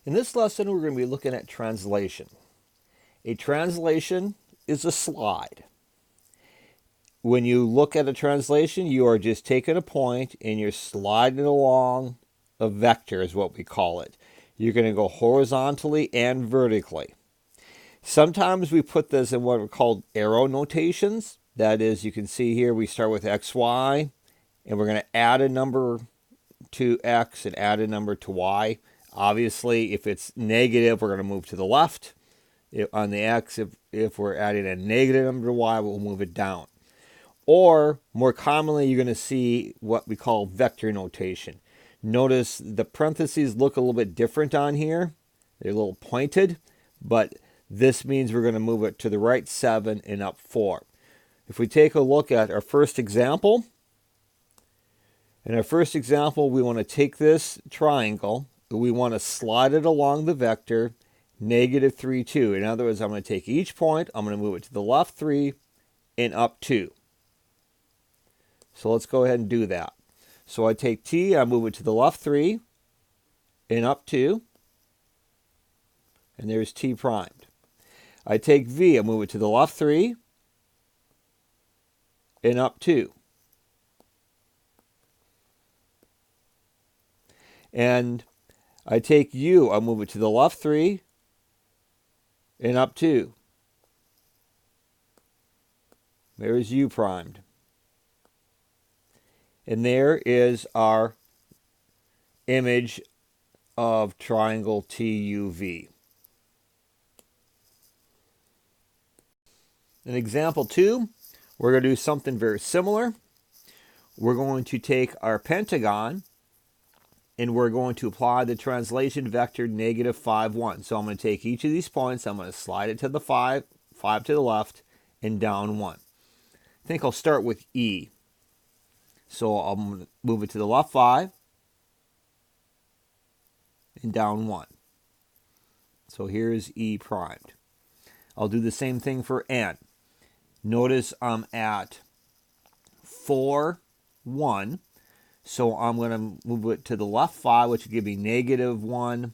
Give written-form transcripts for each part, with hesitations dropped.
In this lesson, we're going to be looking at translation. A translation is a slide. When you look at a translation, you are just taking a point and you're sliding along a vector is what we call it. You're going to go horizontally and vertically. Sometimes we put this in what are called arrow notations. That is, you can see here we start with XY and we're going to add a number to X and add a number to Y. Obviously, if it's negative, we're going to move to the left. On the X, if we're adding a negative number to Y, we'll move it down. Or, more commonly, you're going to see what we call vector notation. Notice the parentheses look a little bit different on here. They're a little pointed, but this means we're going to move it to the right 7 and up 4. If we take a look at our first example, in our first example, we want to take this triangle, we want to slide it along the vector -3, 2. In other words, I'm going to take each point, I'm going to move it to the left 3 and up 2. So let's go ahead and do that. So I take T, I move it to the left 3 and up 2. And there's T primed. I take V, I move it to the left 3 and up 2. And I take U, I move it to the left 3 and up 2. There's U primed. And there is our image of triangle TUV. In example 2, we're going to do something very similar. We're going to take our pentagon and we're going to apply the translation vector -5, 1. So I'm going to take each of these points, I'm going to slide it to the 5 to the left, and down 1. I think I'll start with E. So I'm going to move it to the left 5 and down 1. So here's E primed. I'll do the same thing for N. Notice I'm at 4, 1. So I'm going to move it to the left 5, which will give me -1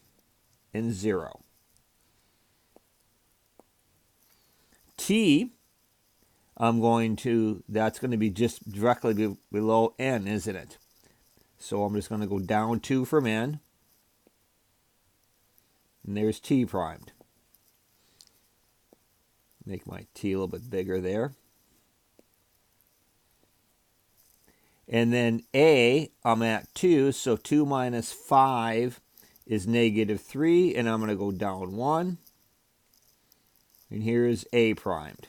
and 0. T, that's going to be just directly below N, isn't it? So I'm just going to go down 2 from N. And there's T primed. Make my T a little bit bigger there. And then A, I'm at 2, so 2 minus 5 is -3, and I'm going to go down 1. And here is A primed.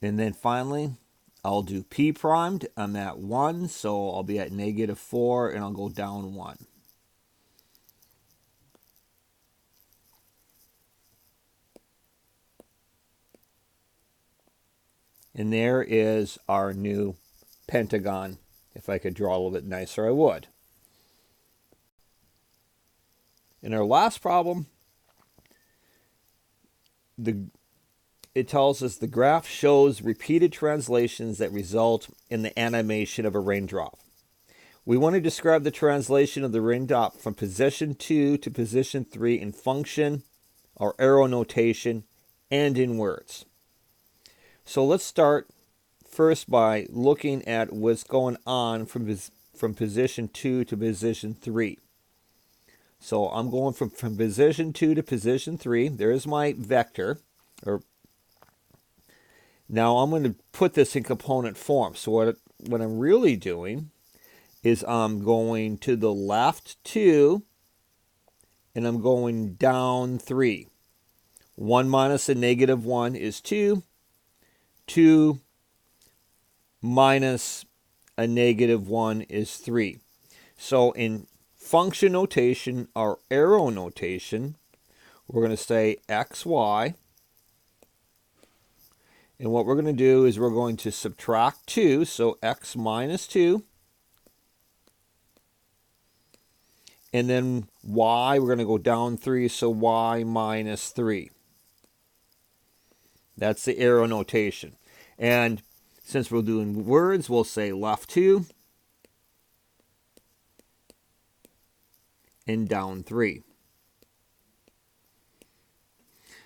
And then finally, I'll do P primed. I'm at 1, so I'll be at -4, and I'll go down 1. And there is our new pentagon. If I could draw a little bit nicer, I would. In our last problem, it tells us the graph shows repeated translations that result in the animation of a raindrop. We want to describe the translation of the raindrop from position 2 to position 3 in function or arrow notation and in words. So let's start first by looking at what's going on from position 2 to position 3. So I'm going from position 2 to position 3. There's my vector. Now I'm going to put this in component form. So what I'm really doing is I'm going to the left 2 and I'm going down 3. 1 minus a -1 is 2. 2 minus a -1 is 3. So in function notation or arrow notation, we're going to say xy. And what we're going to do is we're going to subtract 2, so x minus 2. And then y, we're going to go down 3, so y minus 3. That's the arrow notation. And since we're doing words, we'll say left 2 and down 3.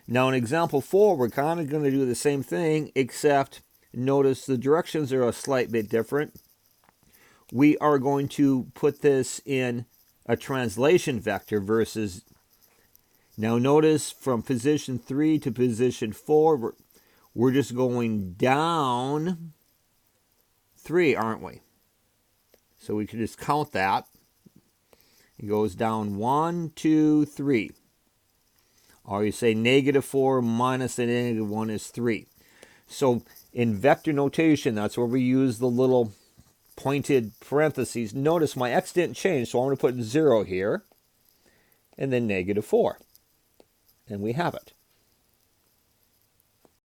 Now in example 4, we're kind of going to do the same thing, except notice the directions are a slight bit different. We are going to put this in a translation vector versus, now notice from position 3 to position 4, we're just going down 3, aren't we? So we can just count that. It goes down 1, 2, 3. Or you say -4 minus the -1 is 3. So in vector notation, that's where we use the little pointed parentheses. Notice my x didn't change, so I'm going to put 0 here, and then -4. And we have it.